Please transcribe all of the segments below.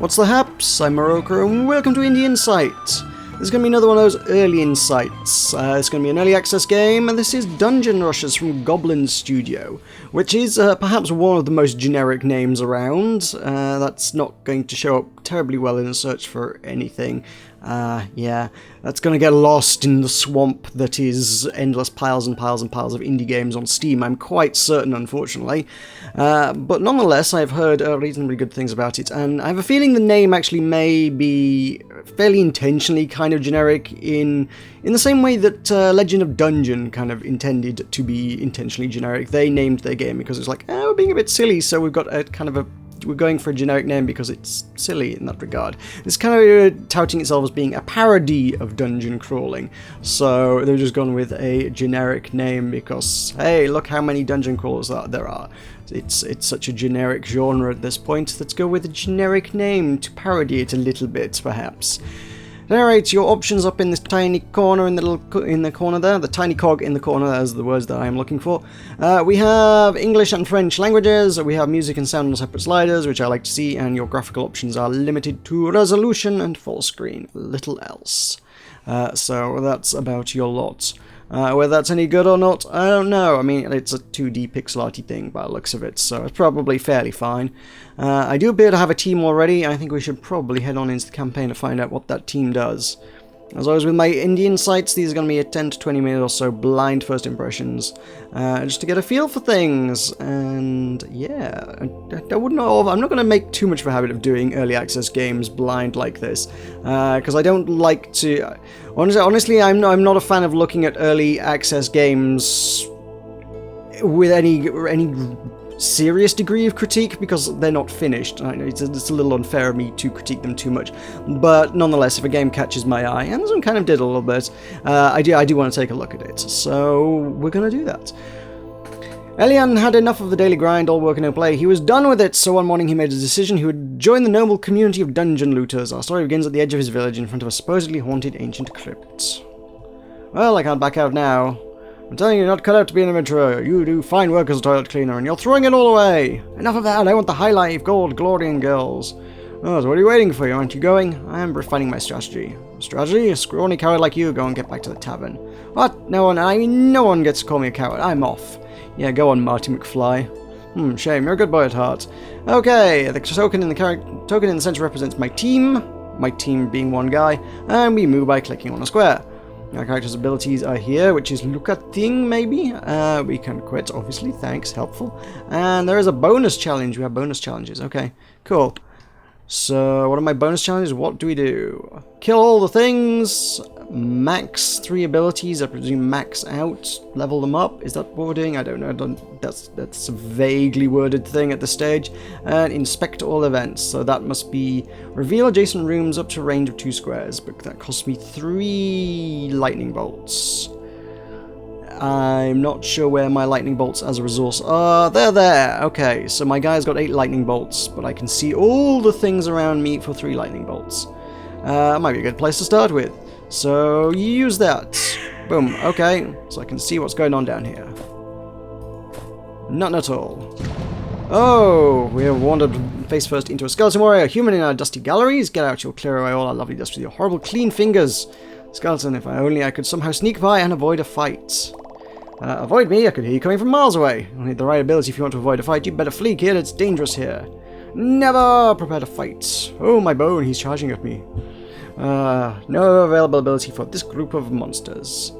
What's the haps? I'm Morocco and welcome to Indie Insight. This is going to be another one of those early insights. It's going to be an early access game, and this is Dungeon Rushers from Goblinz Studio, which is perhaps one of the most generic names around. That's not going to show up terribly well in a search for anything. Yeah, that's going to get lost in the swamp that is endless piles and piles and piles of indie games on Steam, I'm quite certain, unfortunately. But nonetheless, I've heard reasonably good things about it, and I have a feeling the name actually may be fairly intentionally kind of generic in the same way that Legend of Dungeon kind of intended to be intentionally generic. They named their game because it's like, we're being a bit silly, so we've got a kind of we're going for a generic name because it's silly in that regard. It's kind of touting itself as being a parody of dungeon crawling, so they've just gone with a generic name because, hey, look how many dungeon crawlers there are. It's such a generic genre at this point. Let's go with a generic name to parody it a little bit, perhaps. Alright, your options up in this tiny corner in the corner there, the tiny cog in the corner, those are the words that I am looking for. We have English and French languages, we have music and sound on separate sliders, which I like to see, and your graphical options are limited to resolution and full screen, little else. So that's about your lot. Whether that's any good or not, I don't know. I mean, it's a 2D pixel arty thing by the looks of it, so it's probably fairly fine. I do appear to have a team already. I think we should probably head on into the campaign to find out what that team does. As always with my indie insights, these are going to be a 10 to 20 minute or so blind first impressions, just to get a feel for things. And yeah, I wouldn't know. I'm not going to make too much of a habit of doing early access games blind like this, because I don't like to. Honestly, I'm not a fan of looking at early access games with any serious degree of critique, because they're not finished. I know it's a little unfair of me to critique them too much, but nonetheless, if a game catches my eye, and this one kind of did a little bit, I do want to take a look at it, so we're going to do that. Elian had enough of the daily grind, all work and no play. He was done with it, so one morning he made a decision he would join the noble community of dungeon looters. Our story begins at the edge of his village in front of a supposedly haunted ancient crypt. Well, I can't back out now. I'm telling you, you're not cut out to be an adventurer. You do fine work as a toilet cleaner, and you're throwing it all away. Enough of that. I want the high life, gold, glory, and girls. Oh, so what are you waiting for? Aren't you going? I am refining my strategy. Strategy? A scrawny coward like you, go and get back to the tavern. What? No one gets to call me a coward. I'm off. Yeah, go on, Marty McFly. Shame. You're a good boy at heart. Okay, the token in the center represents my team being one guy, and we move by clicking on a square. Our character's abilities are here, which is look at thing, maybe. We can quit, obviously. Thanks, helpful. And there is a bonus challenge. We have bonus challenges. Okay, cool. So, what are my bonus challenges? What do we do? Kill all the things. Max 3 abilities. I presume max out. Level them up. Is that what we're doing? I don't know. That's a vaguely worded thing at this stage. And inspect all events. So that must be reveal adjacent rooms up to a range of 2 squares. But that costs me 3 lightning bolts. I'm not sure where my lightning bolts as a resource are. They're there. Okay, so my guy's got 8 lightning bolts, but I can see all the things around me for 3 lightning bolts. Might be a good place to start with. So use that. Boom. Okay, so I can see what's going on down here. None at all. Oh, we have wandered face first into a skeleton warrior, human in our dusty galleries. Get out, you'll clear away all our lovely dust with your horrible clean fingers. Skeleton, if I could somehow sneak by and avoid a fight. Avoid me? I could hear you coming from miles away. You'll need the right ability if you want to avoid a fight. You better flee, kid. It's dangerous here. Never prepare to fight. Oh, my bone. He's charging at me. No available ability for this group of monsters.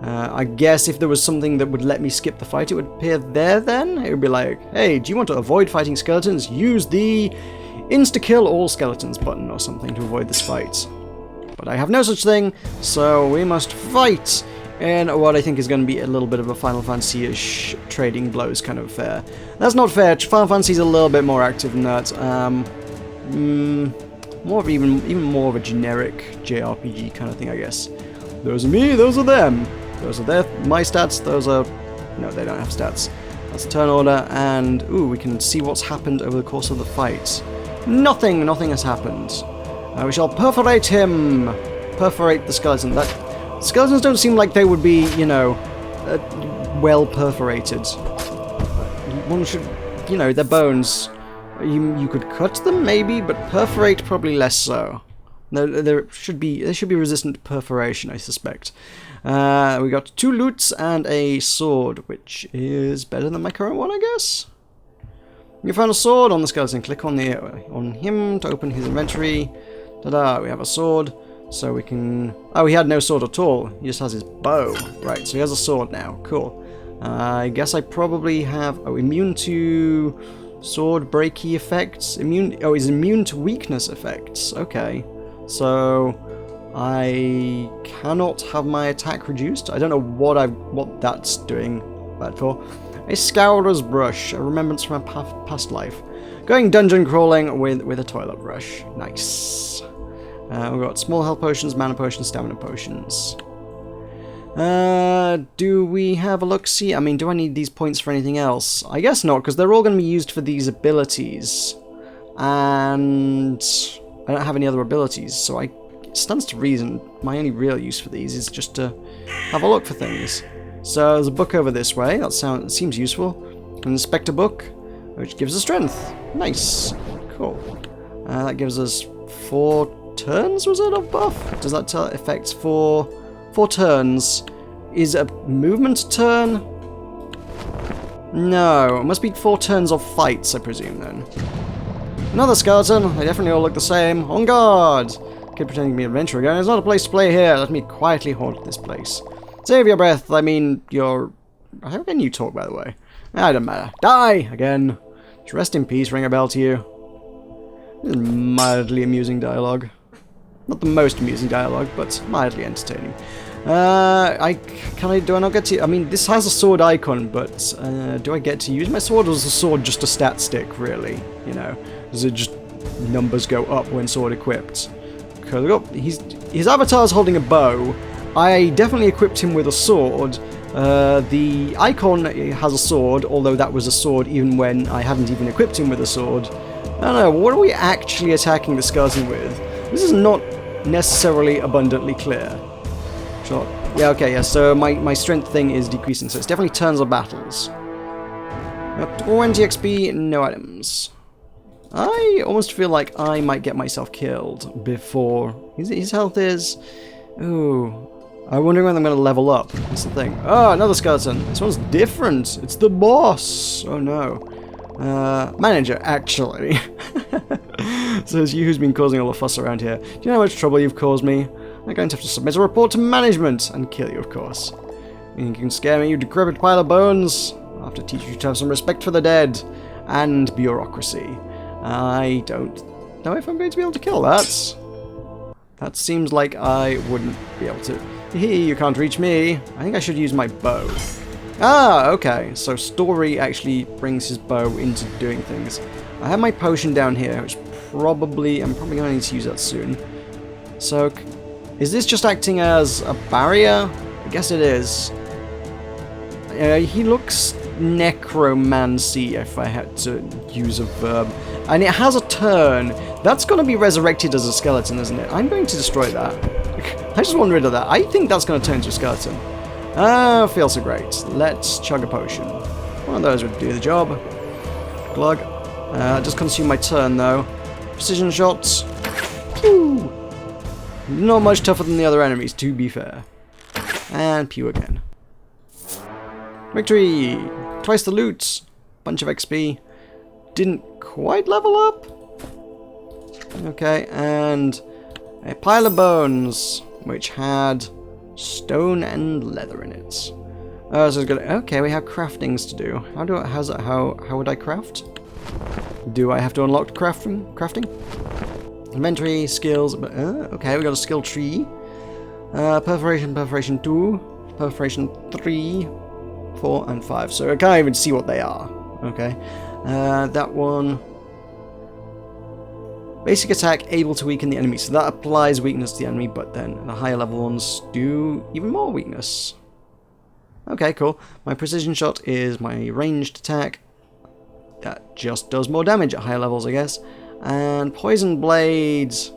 I guess if there was something that would let me skip the fight, it would appear there then? It would be like, hey, do you want to avoid fighting skeletons? Use the insta-kill all skeletons button or something to avoid this fight. But I have no such thing, so we must fight in what I think is going to be a little bit of a Final Fantasy-ish trading blows kind of affair. That's not fair. Final Fantasy's a little bit more active than that. More of even more of a generic JRPG kind of thing, I guess. Those are me, those are them. Those are my stats, those are... No, they don't have stats. That's the turn order, and ooh, we can see what's happened over the course of the fight. Nothing has happened. We shall perforate him. Perforate the skeleton. Skeletons don't seem like they would be, you know, well perforated. One should, you know, their bones You could cut them maybe, but perforate probably less so. They should be resistant to perforation, I suspect. We got 2 loots and a sword, which is better than my current one, I guess. You found a sword on the skeleton. Click on him to open his inventory. Ta-da! We have a sword, so we can. Oh, he had no sword at all. He just has his bow. Right, so he has a sword now. Cool. I guess I probably have. Oh, immune to sword breaky effects. Oh, he's immune to weakness effects. Okay. So I cannot have my attack reduced. I don't know what that's doing that for. A scourer's brush, a remembrance from a past life. Going dungeon crawling with a toilet brush. Nice. We've got small health potions, mana potions, stamina potions. Do we have a look-see? I mean, do I need these points for anything else? I guess not, because they're all going to be used for these abilities. And I don't have any other abilities, so it stands to reason my only real use for these is just to have a look for things. So there's a book over this way. That seems useful. An inspector book, which gives us strength. Nice. Cool. That gives us 4 turns, was it, of buff? Does that tell effects for 4 turns? Is a movement turn? No, it must be 4 turns of fights, I presume, then. Another skeleton. They definitely all look the same. On guard! Kid pretending to be an adventurer again. There's not a place to play here. Let me quietly haunt this place. Save your breath. I mean, how can you talk, by the way? Ah, don't matter. Die! Again. Just rest in peace, ring a bell to you. This is mildly amusing dialogue. Not the most amusing dialogue, but mildly entertaining. Do I not get to... I mean, this has a sword icon, but do I get to use my sword, or is the sword just a stat stick, really? You know, does it just... numbers go up when sword equipped? Because look, his avatar's holding a bow. I definitely equipped him with a sword. The icon has a sword, although that was a sword even when I hadn't even equipped him with a sword. I don't know, what are we actually attacking the skeleton with? This is not necessarily abundantly clear. Sure. Yeah, okay, yeah, so my strength thing is decreasing, so it's definitely turns of battles. 20 XP, no items. I almost feel like I might get myself killed before... His health is... Ooh... I'm wondering when I'm going to level up. That's the thing. Oh, another skeleton. This one's different. It's the boss. Oh no. Manager, actually. So it's you who's been causing all the fuss around here. Do you know how much trouble you've caused me? I'm going to have to submit a report to management and kill you, of course. You can scare me, you decrepit pile of bones. I'll have to teach you to have some respect for the dead and bureaucracy. I don't know if I'm going to be able to kill that. That seems like I wouldn't be able to. You can't reach me. I think I should use my bow. Ah, okay. So story actually brings his bow into doing things. I have my potion down here, which I'm probably going to need to use that soon. So, is this just acting as a barrier? I guess it is. He looks necromancy, if I had to use a verb. And it has a turn. That's going to be resurrected as a skeleton, isn't it? I'm going to destroy that. I just want rid of that. I think that's going to turn into a skeleton. Ah, feels so great. Let's chug a potion. One of those would do the job. Glug. Just consume my turn, though. Precision shots. Pew! Not much tougher than the other enemies, to be fair. And pew again. Victory! Twice the loot. Bunch of XP. Didn't quite level up. Okay, and a pile of bones, which had stone and leather in it. So it's good. Okay, we have craftings to do. How would I craft? Do I have to unlock crafting? Inventory, skills. Okay, we got a skill tree. Perforation 2, perforation 3, 4, and 5. So I can't even see what they are. Okay, that one. Basic attack, able to weaken the enemy. So that applies weakness to the enemy, but then the higher level ones do even more weakness. Okay, cool. My precision shot is my ranged attack. That just does more damage at higher levels, I guess. And poison blades,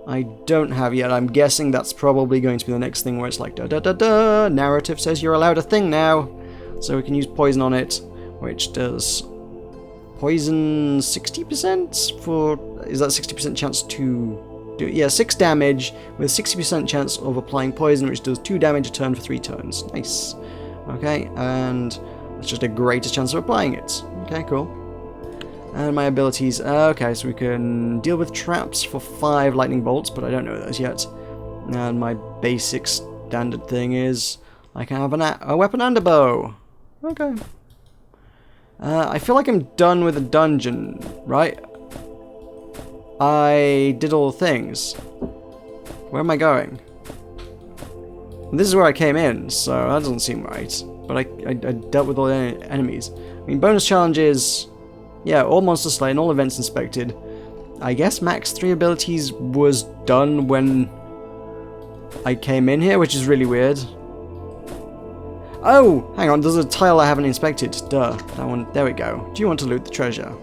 I don't have yet. I'm guessing that's probably going to be the next thing where it's like, da da da da, narrative says you're allowed a thing now. So we can use poison on it, which does poison 60% for... Is that 60% chance to do... Yeah, 6 damage with 60% chance of applying poison, which does 2 damage a turn for 3 turns. Nice. Okay, and that's just a greater chance of applying it. Okay, cool. And my abilities... Okay, so we can deal with traps for 5 lightning bolts, but I don't know those yet. And my basic standard thing is... I can have a weapon and a bow. Okay. I feel like I'm done with the dungeon, right? I did all the things. Where am I going? This is where I came in, so that doesn't seem right. But I dealt with all the enemies. I mean, bonus challenges... Yeah, all monsters slain, all events inspected. I guess max 3 abilities was done when I came in here, which is really weird. Oh, hang on, there's a tile I haven't inspected. Duh, that one, there we go. Do you want to loot the treasure?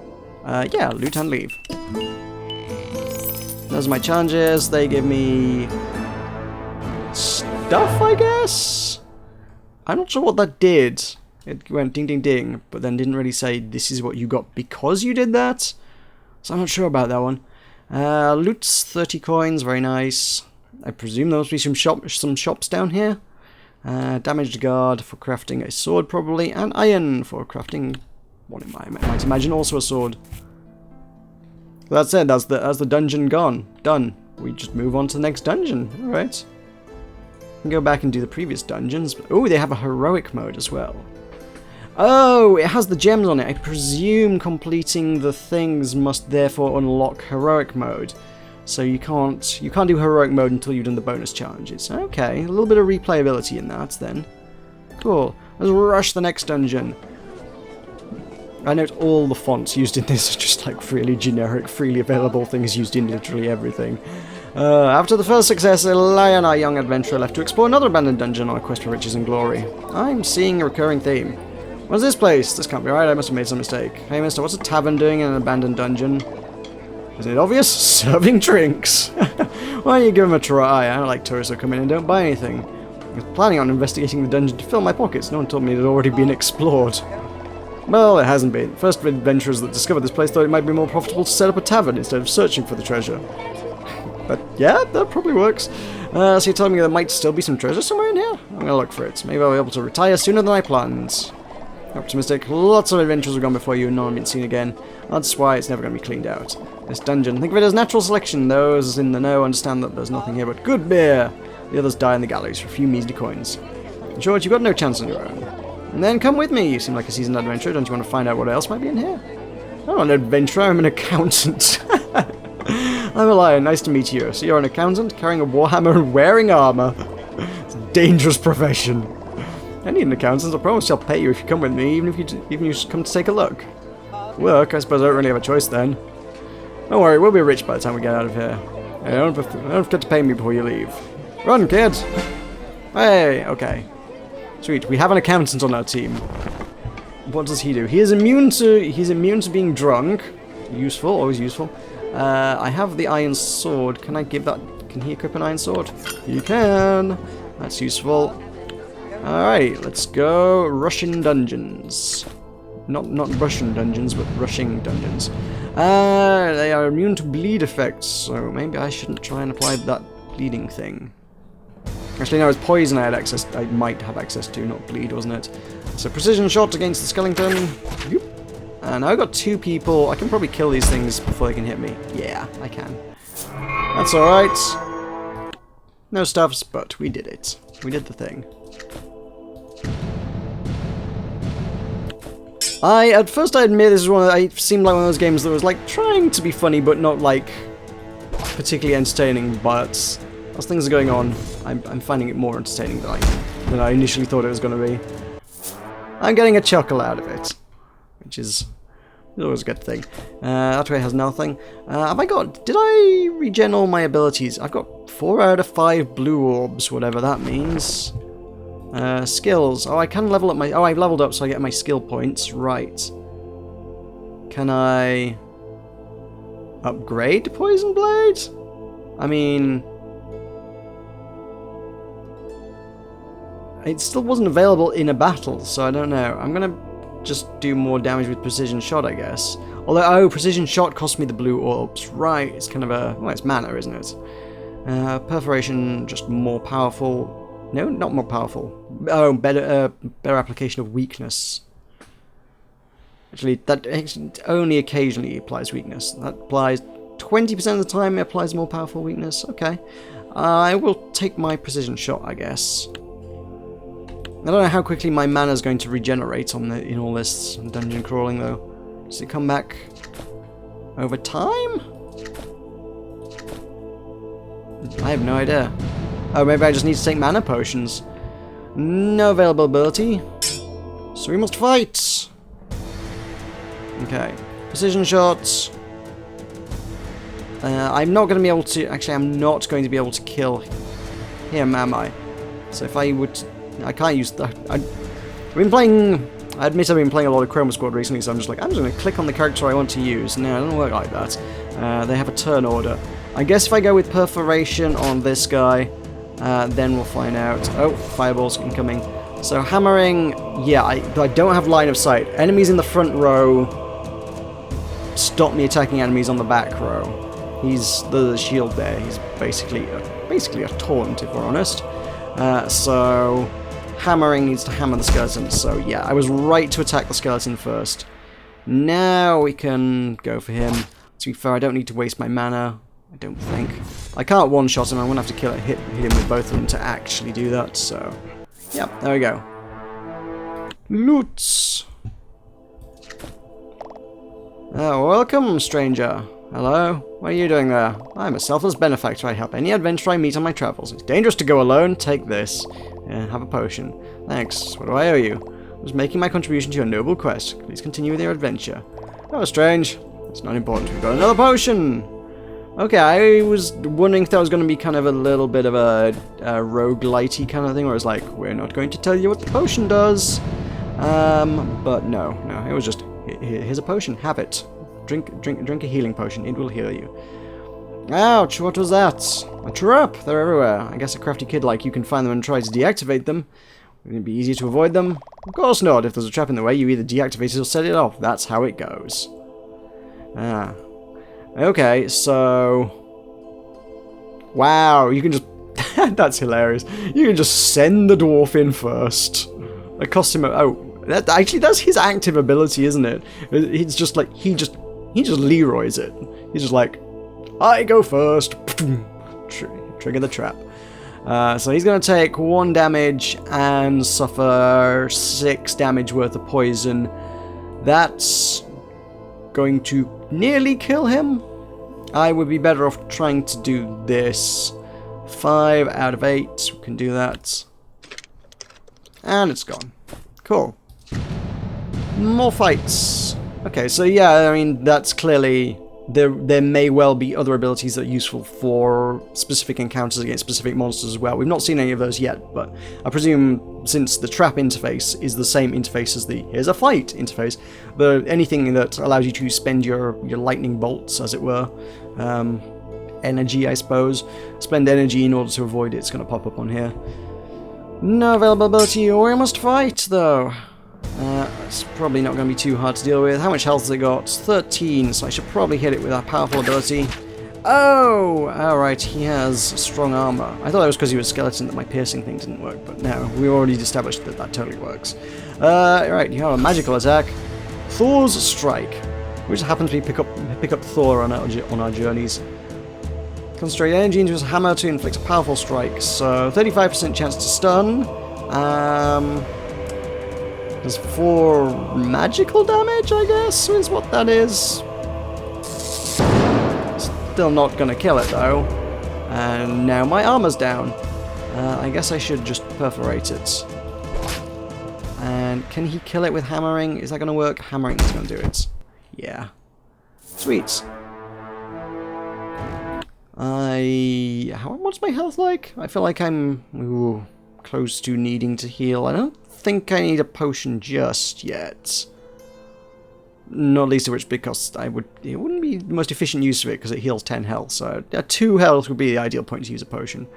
Yeah, loot and leave. Those are my challenges. They give me... stuff, I guess? I'm not sure what that did. It went ding ding ding, but then didn't really say this is what you got because you did that. So I'm not sure about that one. Loot's 30 coins, very nice. I presume there must be some shops down here. Damaged guard for crafting a sword probably, and iron for crafting what I might imagine also a sword. That's it, that's the dungeon gone. Done. We just move on to the next dungeon. Alright. Can go back and do the previous dungeons. Oh, they have a heroic mode as well. Oh, it has the gems on it. I presume completing the things must therefore unlock heroic mode. So you can't do heroic mode until you've done the bonus challenges. Okay, a little bit of replayability in that then. Cool. Let's rush the next dungeon. I note all the fonts used in this are just like really generic, freely available things used in literally everything. After the first success, Eli and our young adventurer left to explore another abandoned dungeon on a quest for riches and glory. I'm seeing a recurring theme. What's this place? This can't be right, I must have made some mistake. Hey mister, what's a tavern doing in an abandoned dungeon? Isn't it obvious? Serving drinks! Why don't you give them a try? I don't like tourists who come in and don't buy anything. I was planning on investigating the dungeon to fill my pockets. No one told me it had already been explored. Well, it hasn't been. First adventurers that discovered this place thought it might be more profitable to set up a tavern instead of searching for the treasure. But yeah, that probably works. So you're telling me there might still be some treasure somewhere in here? I'm gonna look for it. Maybe I'll be able to retire sooner than I planned. Optimistic. Lots of adventurers have gone before you and no one been seen again. That's why it's never going to be cleaned out. This dungeon, think of it as natural selection. Those in the know understand that there's nothing here but good beer. The others die in the galleys for a few measly coins. In short, you've got no chance on your own. And then come with me. You seem like a seasoned adventurer. Don't you want to find out what else might be in here? I'm not an adventurer. I'm an accountant. I'm a lion. Nice to meet you. So you're an accountant carrying a warhammer and wearing armor. It's a dangerous profession. I need an accountant. I promise I'll pay you if you come with me, even if you come to take a look. Work? I suppose I don't really have a choice then. Don't worry, we'll be rich by the time we get out of here. Hey, don't forget to pay me before you leave. Run, kid! Hey, okay. Sweet, we have an accountant on our team. What does he do? He's immune to being drunk. Useful, always useful. I have the iron sword. Can I give that? Can he equip an iron sword? He can. That's useful. Alright, let's go rushing dungeons. Not Russian dungeons, but rushing dungeons. They are immune to bleed effects, so maybe I shouldn't try and apply that bleeding thing. Actually, no, it's poison I might have access to, not bleed, wasn't it? So precision shot against the skeleton. Yoop. And I've got 2 people. I can probably kill these things before they can hit me. Yeah, I can. That's alright. No stuffs, but we did it. We did the thing. At first I admit this is it seemed like one of those games that was like trying to be funny but not like particularly entertaining, but as things are going on, I'm finding it more entertaining than I initially thought it was going to be. I'm getting a chuckle out of it, which is always a good thing. That way has nothing. Did I regen all my abilities? I've got 4 out of 5 blue orbs, whatever that means. Skills. Oh, I can level up my... Oh, I've leveled up so I get my skill points. Right. Can I... upgrade Poison Blade? I mean... it still wasn't available in a battle, so I don't know. I'm gonna just do more damage with precision shot, I guess. Although, oh, precision shot cost me the blue orbs. Right, it's kind of a... Well, it's mana, isn't it? Perforation, just more powerful. No, not more powerful. Oh, better application of weakness. Actually, that only occasionally applies weakness. That applies 20% of the time it applies more powerful weakness. Okay. I will take my precision shot, I guess. I don't know how quickly my mana is going to regenerate in all this dungeon crawling, though. Does it come back over time? I have no idea. Oh, maybe I just need to take mana potions. No available ability. So we must fight! Okay. Precision shots. I'm not going to be able to... Actually, I'm not going to be able to kill him, am I? So if I would... I can't use that. I've been playing... I admit I've been playing a lot of Chroma Squad recently, so I'm just like, I'm just going to click on the character I want to use. No, it doesn't work like that. They have a turn order. I guess if I go with Perforation on this guy, then we'll find out. Oh, fireballs incoming. So hammering... Yeah, I don't have line of sight. Enemies in the front row stop me attacking enemies on the back row. He's the shield there. He's basically a taunt, if we're honest. So hammering needs to hammer the skeleton. So yeah, I was right to attack the skeleton first. Now we can go for him. To be fair, I don't need to waste my mana. I don't think. I can't one-shot him. I'm gonna have to hit him with both of them to actually do that. So yeah, there we go. Loots. Welcome, stranger. Hello? What are you doing there? I'm a selfless benefactor. I help any adventurer I meet on my travels. It's dangerous to go alone. Take this. Have a potion. Thanks. What do I owe you? I was making my contribution to your noble quest. Please continue with your adventure. Oh, strange. It's not important. We've got another potion! Okay, I was wondering if that was going to be kind of a little bit of a roguelite-y kind of thing, where it's like, we're not going to tell you what the potion does. But no, it was just, here's a potion. Have it. Drink a healing potion. It will heal you. Ouch, what was that? A trap! They're everywhere. I guess a crafty kid like you can find them and try to deactivate them. Would it be easier to avoid them? Of course not. If there's a trap in the way, you either deactivate it or set it off. That's how it goes. Okay, so... Wow, you can just... That's hilarious. You can just send the dwarf in first. It costs him... Oh, actually, that's his active ability, isn't it? He's just like... He just Leroy's it. He's just like... I go first. Trigger the trap. So he's going to take 1 damage and suffer 6 damage worth of poison. That's going to nearly kill him. I would be better off trying to do this. 5 out of 8. We can do that. And it's gone. Cool. More fights. Okay, so yeah, I mean, that's clearly... There may well be other abilities that are useful for specific encounters against specific monsters as well. We've not seen any of those yet, but I presume since the trap interface is the same interface as the here's a fight interface, anything that allows you to spend your lightning bolts, as it were, energy, I suppose, spend energy in order to avoid it's going to pop up on here. No available ability, or we must fight, though. It's probably not going to be too hard to deal with. How much health has it got? 13, so I should probably hit it with our powerful ability. Oh! Alright, he has strong armor. I thought that was because he was a skeleton that my piercing thing didn't work, but no, we already established that that totally works. Right, you have a magical attack. Thor's Strike, which happens to be pick up Thor on our journeys. Concentrate energy into his hammer to inflict a powerful strike, so 35% chance to stun. Does 4 magical damage, I guess, is what that is. Still not gonna kill it, though. And now my armor's down. I guess I should just perforate it. And can he kill it with hammering? Is that gonna work? Hammering is gonna do it. Yeah. Sweet. What's my health like? I feel like I'm close to needing to heal. I don't think I need a potion just yet. Not least of which because it wouldn't be the most efficient use of it because it heals 10 health, so 2 health would be the ideal point to use a potion.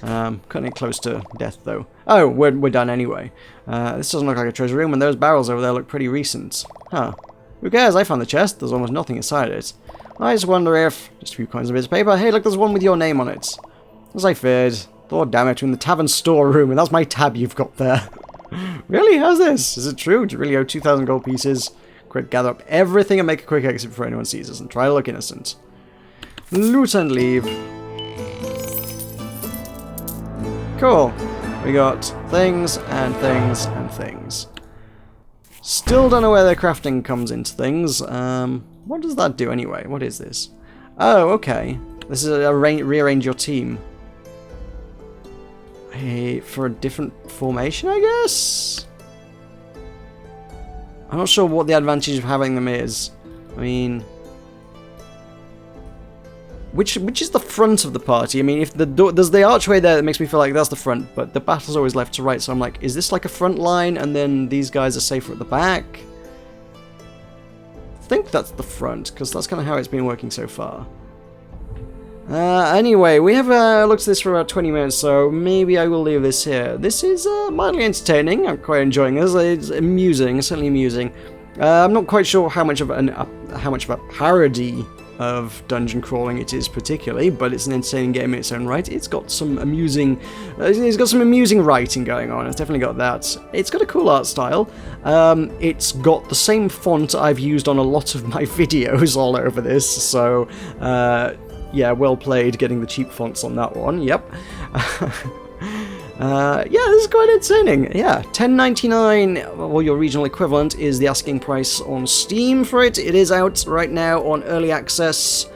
Cutting it close to death, though. Oh, we're done anyway. This doesn't look like a treasure room, and those barrels over there look pretty recent. Huh. Who cares? I found the chest. There's almost nothing inside it. I just wonder if... Just a few coins and bits of paper. Hey, look, there's one with your name on it. As I feared. Lord damn it, we're in the tavern storeroom, and that's my tab you've got there. Really? How's this? Is it true? Do you really owe 2,000 gold pieces? Quick, gather up everything and make a quick exit before anyone sees us, and try to look innocent. Loot and leave. Cool. We got things and things and things. Still don't know where the crafting comes into things. What does that do anyway? What is this? Oh, okay. This is a rearrange your team. Hey, for a different formation, I guess? I'm not sure what the advantage of having them is. I mean... Which is the front of the party? I mean, if the door, there's the archway there that makes me feel like that's the front, but the battle's always left to right, so I'm like, is this like a front line, and then these guys are safer at the back? I think that's the front, because that's kind of how it's been working so far. Anyway, we have looked at this for about 20 minutes, so maybe I will leave this here. This is mildly entertaining. I'm quite enjoying this. It's amusing, certainly amusing. I'm not quite sure how much of a parody of dungeon crawling it is particularly, but it's an entertaining game in its own right. It's got some amusing writing going on. It's definitely got that. It's got a cool art style. It's got the same font I've used on a lot of my videos all over this, so yeah, well played getting the cheap fonts on that one. Yep. Yeah, this is quite entertaining. Yeah, $10.99, or your regional equivalent, is the asking price on Steam for it. It is out right now on early access,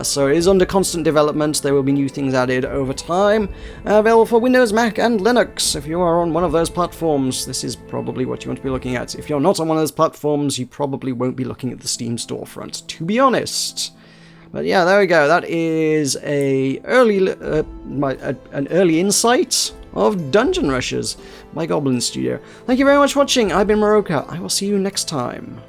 so it is under constant development. There will be new things added over time. Available for Windows, Mac, and Linux. If you are on one of those platforms, this is probably what you want to be looking at. If you're not on one of those platforms, you probably won't be looking at the Steam storefront, to be honest. But yeah, there we go. That is an early insight of Dungeon Rushers by Goblinz Studio. Thank you very much for watching. I've been Moroka. I will see you next time.